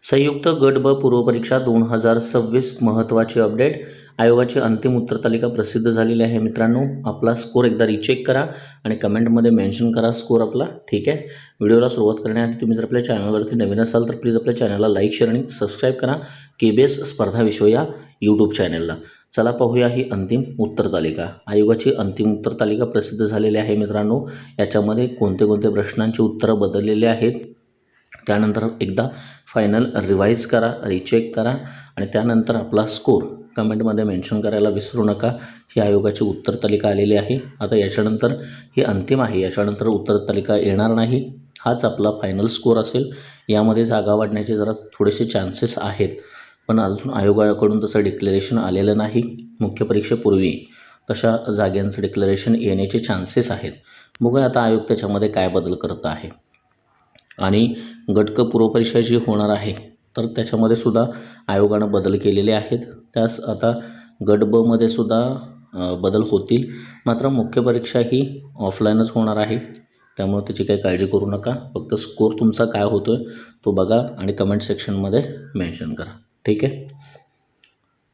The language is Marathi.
संयुक्त गट ब पूर्वपरीक्षा 2026 महत्त्वाची अपडेट. आयोगाची अंतिम उत्तर तालिका प्रसिद्ध झालेली आहे मित्रांनो. आपला स्कोर एकदा रिचेक करा आणि कमेंटमध्ये मेन्शन करा स्कोर आपला. ठीक आहे. व्हिडिओला सुरुवात करण्याआधी तुम्ही जर आपल्या चॅनलवरती नवीन असाल तर प्लीज आपल्या चॅनलला लाईक शेअर आणि सबस्क्राईब करा. KBS स्पर्धा विश्व या यूट्यूब चॅनलला. चला पाहूया ही अंतिम उत्तर तालिका. आयोगाची अंतिम उत्तर तालिका प्रसिद्ध झालेली आहे मित्रांनो. याच्यामध्ये कोणते कोणते प्रश्नांची उत्तरं बदललेली आहेत, त्यानंतर एकदा फायनल रिवाईज करा, रिचेक करा आणि त्यानंतर आपला स्कोर कमेंटमध्ये मेन्शन करायला विसरू नका. ही आयोगाची उत्तर तालिका आलेली आहे. आता याच्यानंतर ही अंतिम आहे, याच्यानंतर उत्तर तालिका येणार नाही. हाच आपला फायनल स्कोर असेल. यामध्ये जागा वाढण्याचे जरा थोडेसे चान्सेस आहेत, पण अजून आयोगाकडून तसं डिक्लेरेशन आलेलं नाही. मुख्य परीक्षेपूर्वी तशा जागांचं डिक्लेरेशन येण्याचे चान्सेस आहेत. बघूया आता आयोग त्याच्यामध्ये काय बदल करत आहे. आणि गट क पूर्वपरीक्षा जी होणार आहे तर त्याच्यामध्ये सुद्धा आयोगानं बदल केलेले आहेत. त्यास आता गट ब मध्ये सुद्धा बदल होतील. मात्र मुख्य परीक्षा ही ऑफलाईनच होणार आहे, त्यामुळे त्याची काही काळजी करू नका. फक्त स्कोर तुमचा काय होतो आहे तो बघा आणि कमेंट सेक्शनमध्ये मेन्शन करा. ठीक आहे.